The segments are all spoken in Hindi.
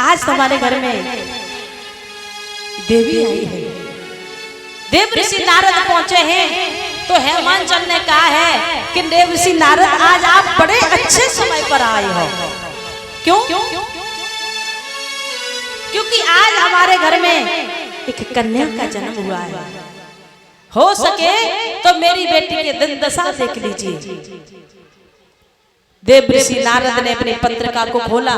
आज हमारे घर में देवी आई है। देव ऋषि नारद पहुंचे हैं तो हेमांचल ने कहा है कि देव ऋषि नारद आज आप बड़े अच्छे समय पर आए हो। क्यों? क्योंकि आज हमारे घर में एक कन्या का जन्म हुआ है। हो सके तो मेरी बेटी के दिन दशा देख लीजिए। देव ऋषि नारद ने अपनी पत्रिका को खोला।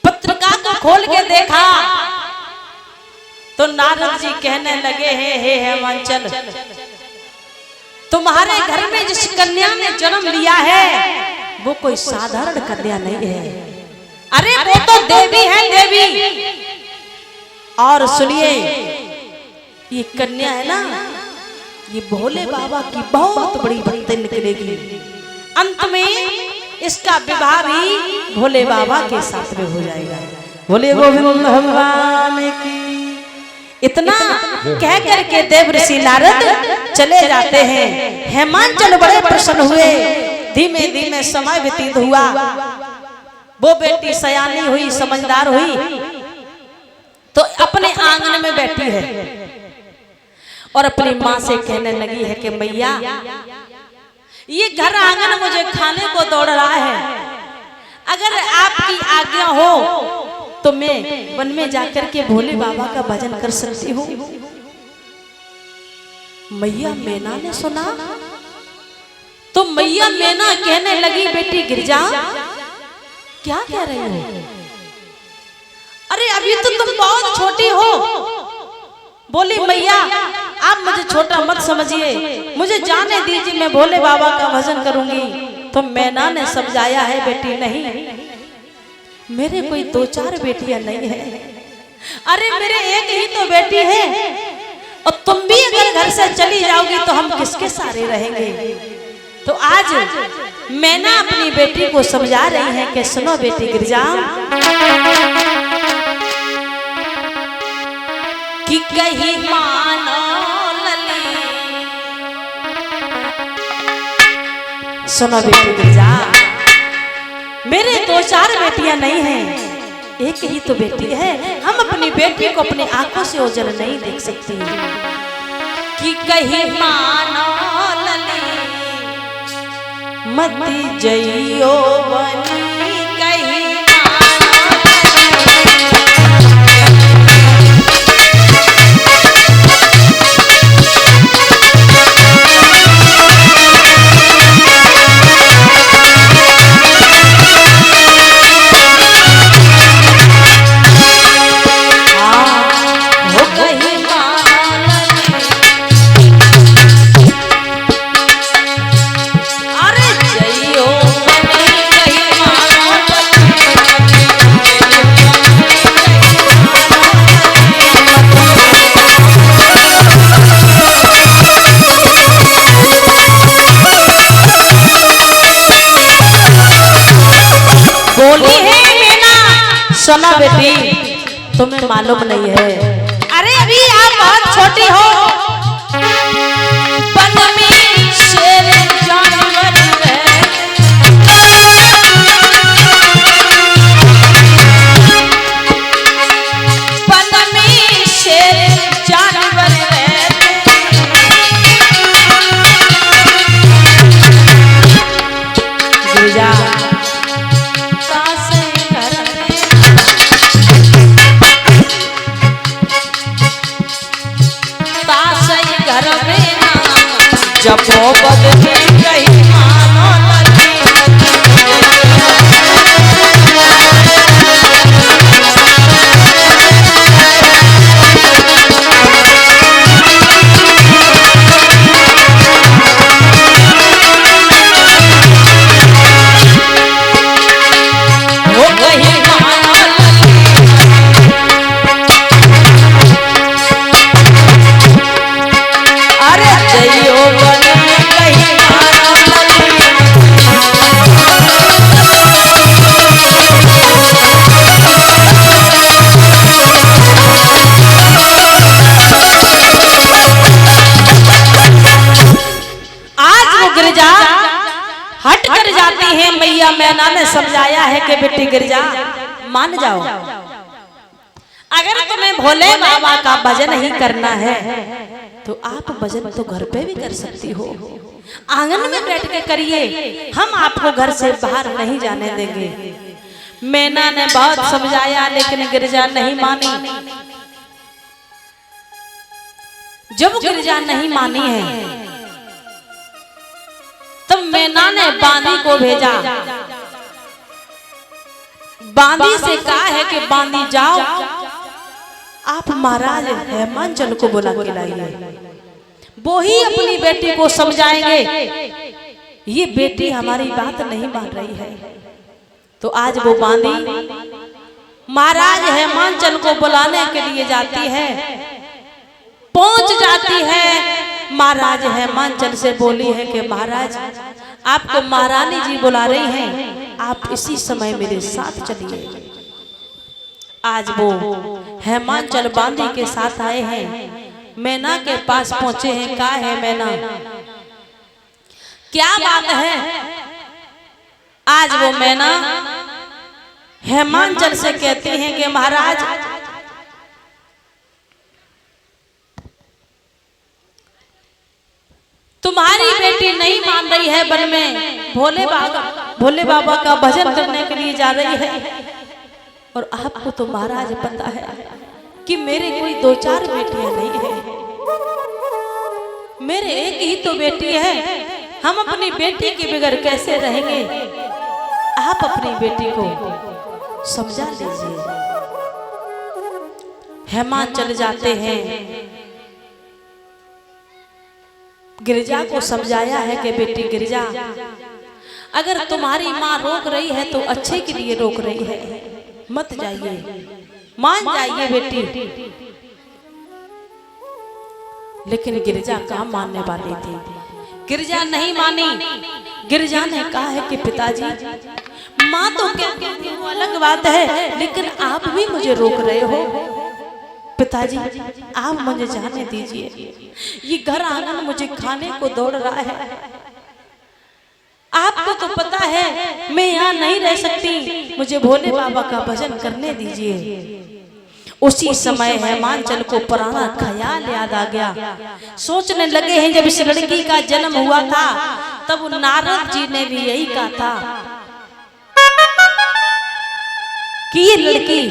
पत्रिका को खोल के देखा तो नारद जी कहने लगे हैं, हे हेमांचल, तुम्हारे घर में जिस कन्या ने जन्म लिया है वो कोई साधारण कन्या नहीं है। अरे वो तो देवी है, देवी। और सुनिए, ये कन्या है ना, ये भोले बाबा की बहुत बड़ी भक्ति निकलेगी। अंत में इसका विवाह भी भोले बाबा के साथ में हो जाएगा। भोले गोविंद भगवान की। इतना कह करके देव ऋषि नारद चले जाते हैं। हेमांचल बड़े प्रसन्न हुए। धीमे धीमे समय व्यतीत हुआ। वो बेटी सयानी हुई, समझदार हुई तो अपने आंगन में बैठी है और अपनी माँ से कहने लगी है कि मैया, ये घर आंगन मुझे खाने को दौड़ रहा है। अगर आपकी आज्ञा हो तो मैं वन में जाकर के भोले बाबा का भजन कर सकती हूँ। मैया मैना ने सुना तो मैया मैना कहने लगी, बेटी गिरजा, क्या कह रही हो? अरे अभी तो तुम बहुत छोटी हो। बोली, मैया आप मुझे छोटा मत समझिए, मुझे जाने दीजिए, मैं भोले बाबा का भजन करूंगी। तो मैना ने समझाया है, बेटी नहीं, मेरे कोई 2-4 बेटियां नहीं है। अरे मेरे एक ही तो बेटी है और तुम भी अगर घर से चली जाओगी तो हम किसके सारे रहेंगे। तो आज मैना अपनी बेटी को समझा रही है कि सुनो बेटी गिरजा, कि कहीं मानो लली। सुनो बेटी गिरजा, मेरे 2-4 बेटियां नहीं हैं, एक ही तो बेटी है। हम अपनी बेटी को अपनी आंखों से ओझल नहीं देख सकती। कि कहीं मानो लली मत जइयो बनी, कहीं सुना बेटी, तुम्हें मालूम नहीं है, अरे अभी आप बहुत छोटी हो। वन में शेर जानवर है, वन में शेर जानवर है। गिरजा कर जाती हैं। मैया मैना ने समझाया है कि बेटी गिरजा मान जाओ, अगर तुम्हें भोले बाबा का भजन ही करना है तो आप भजन तो घर पे भी कर सकती हो, आंगन में बैठ के करिए, हम आपको घर से बाहर नहीं जाने देंगे। मैना ने बहुत समझाया लेकिन गिरजा नहीं मानी। जब गिरजा नहीं मानी है तब मैना ने बांदी को भेजा। बांदी से कहा है कि बांदी जाओ, आप महाराज हेमांचल को बुला के लाइए, वो ही अपनी बेटी को समझाएंगे। ये बेटी हमारी बात नहीं मान रही है। तो आज वो बांदी महाराज हेमांचल को बुलाने के लिए जाती है, पहुंच जाती है। महाराज हेमांचल से बोली है कि महाराज आपको महारानी जी बुला रही हैं, आप इसी समय मेरे साथ चलिए। आज वो हेमांचल बांदी के साथ आए हैं, मैना के पास पहुंचे हैं। कहा है मैना, क्या बात है? आज वो मैना हेमांचल से कहती हैं कि महाराज तुम्हारी बेटी नहीं मान रही है, वन में भोले बाबा का भजन करने के लिए जा रही है। और आपको तो महाराज पता है कि मेरे कोई 2-4 बेटियां नहीं है, मेरे एक ही तो बेटी है। हम अपनी बेटी के बगैर कैसे रहेंगे? आप अपनी बेटी को समझा लीजिए। हेमांचल जाते हैं, गिरजा को समझाया है कि बेटी गिरजा, अगर तुम्हारी माँ रोक रही है तो अच्छे के लिए रोक रही है, मत जाइए, मान जाइए बेटी। लेकिन गिरजा कहाँ मानने वाली थी? गिरजा नहीं मानी। गिरजा ने कहा है कि पिताजी माँ तो कहती है वो अलग बात है, लेकिन आप भी मुझे रोक रहे हो। पिताजी आप मुझे जाने दीजिए, ये घर आंगन मुझे खाने को दौड़ रहा है। आपको तो पता है मैं यहाँ नहीं रह सकती, मुझे भोले बाबा का भजन करने दीजिए। उसी समय हेमांचल को पुराना ख्याल याद आ गया। सोचने लगे हैं जब इस लड़की का जन्म हुआ था तब नारद जी ने भी यही कहा था कि ये लड़की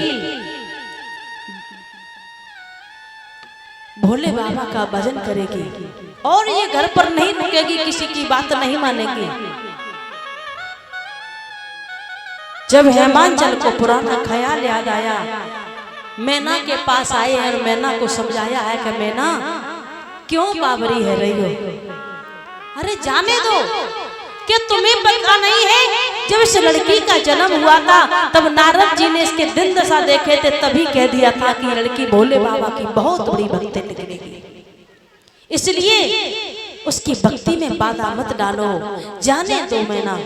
भोले बाबा का भजन करेगी और ये घर पर नहीं रुकेगी, किसी की बात नहीं मानेगी। जब हेमांचल को पुराना ख्याल याद आया, मैना के पास आए और मैना को समझाया है कि मैना क्यों बावरी है रही हो? अरे जाने दो, क्या तुम्हें पता नहीं है जब इस लड़की का जन्म हुआ था तब नारद जी ने इसके दिन दशा देखे थे, तभी कह दिया था कि लड़की भोले बाबा की बहुत बड़ी भक्ति निकलेगी, इसलिए उसकी भक्ति में बाधा मत डालो, जाने दो मैना,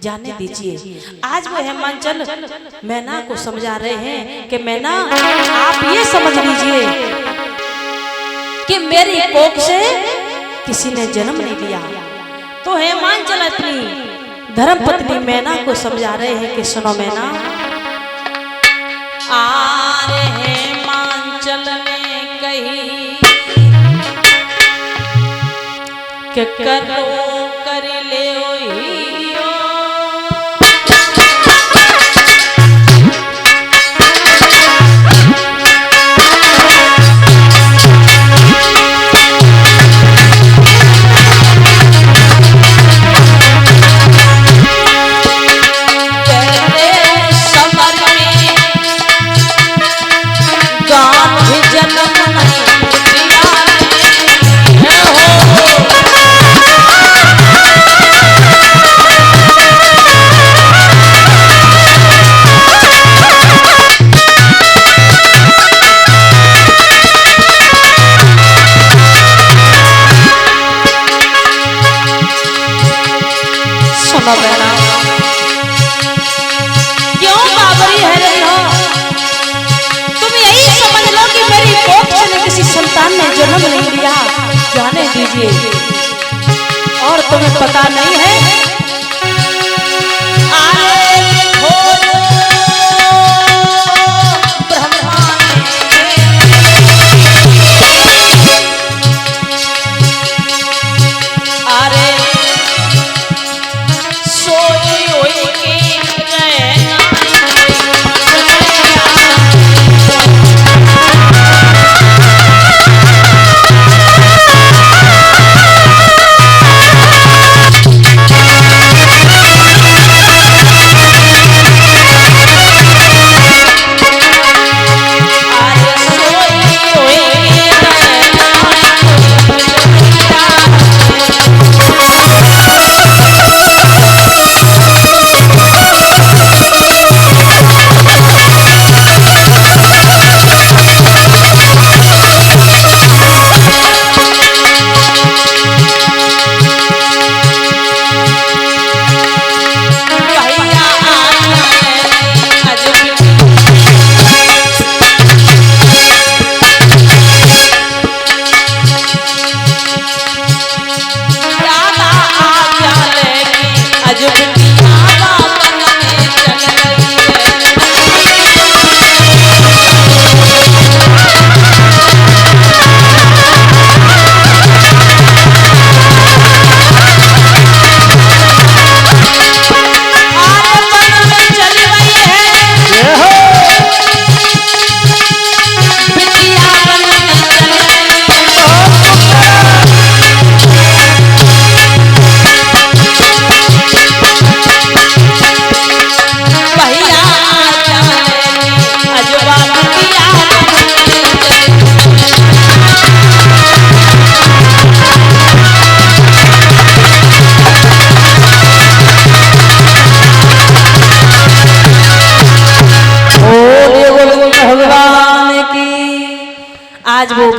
जाने दीजिए। आज वो हेमांचल मैना को समझा रहे हैं कि मैना आप ये समझ लीजिए कि मेरी कोख से किसी ने जन्म नहीं लिया। तो हेमांचल अपनी धर्मपत्नी मैना को समझा रहे हैं कि सुनो मैना, आरे हेमांचल ने कही कि करो कर ले जन्म नहीं लिया, जाने दीजिए। और तुम्हें पता नहीं है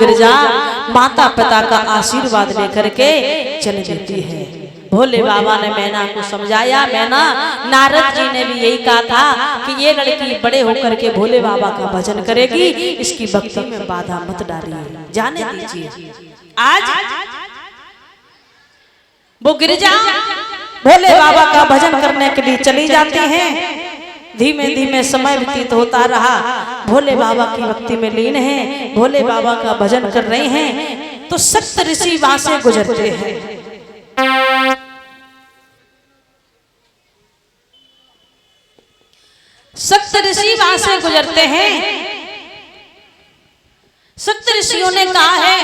गिरिजा माता पिता का आशीर्वाद लेकर के चली जाती है। भोले बाबा ने मैना को समझाया। मैना, नारद जी ने भी यही कहा था कि ये लड़की बड़े होकर के भोले बाबा का भजन करेगी, इसकी भक्ति में बाधा मत डालिए, जाने दीजिए। आज वो गिरिजा भोले बाबा का भजन करने के लिए चली जाती हैं। धीमे धीमे समय व्यतीत होता रहा। भोले बाबा की भक्ति में लीन हैं, भोले बाबा का भजन कर रहे हैं, तो सप्त ऋषि वहां से गुजरते हैं। सप्त ऋषि वहां से गुजरते हैं। सप्त ऋषियों ने कहा है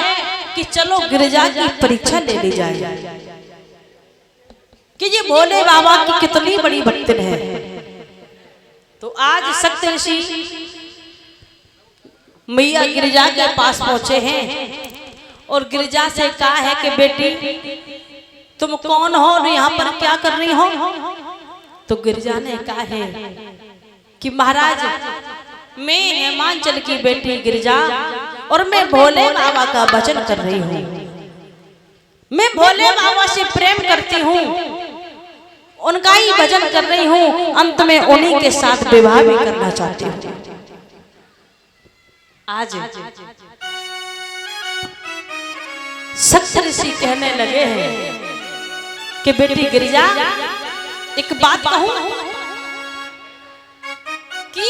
कि चलो गिरिजा की परीक्षा ले ली जाए कि ये भोले बाबा की कितनी बड़ी भक्तिन है। तो आज सप्त ऋषि मैया गिरिजा के पास पहुंचे हैं और गिरिजा से कहा है कि बेटी तुम कौन हो और यहाँ पर क्या कर रही हो? तो गिरिजा ने कहा है कि महाराज मैं हेमांचल की बेटी गिरिजा और मैं भोले बाबा का भजन कर रही हूँ। मैं भोले बाबा से प्रेम करती हूँ, उनका ही भजन कर रही हूँ, अंत में उन्हीं के साथ विवाह भी करना चाहती हूँ। आज सप्त ऋषि कहने लगे हैं कि बेटी गिरिजा एक बात कहूं कि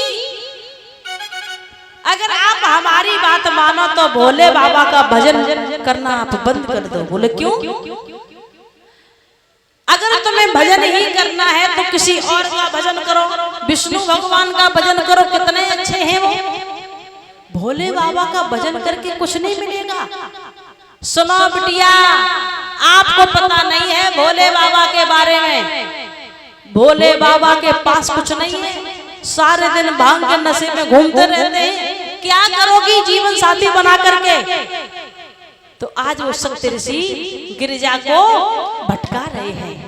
अगर आप हमारी बात मानो तो भोले बाबा का भजन करना आप बंद कर दो। बोले क्यों? अगर तुम्हें भजन ही करना है तो किसी और का भजन करो, विष्णु भगवान का भजन करो, कितने अच्छे हैं वो। भोले बाबा का भजन करके कुछ नहीं मिलेगा। सुनो बिटिया, आपको पता नहीं है भोले बाबा के बारे में। भोले बाबा के पास कुछ नहीं है, सारे दिन भांग के नशे में घूमते रहते हैं। क्या करोगी जीवन साथी बना करके? तो आज वो सप्त ऋषि गिरिजा को भटका रहे हैं।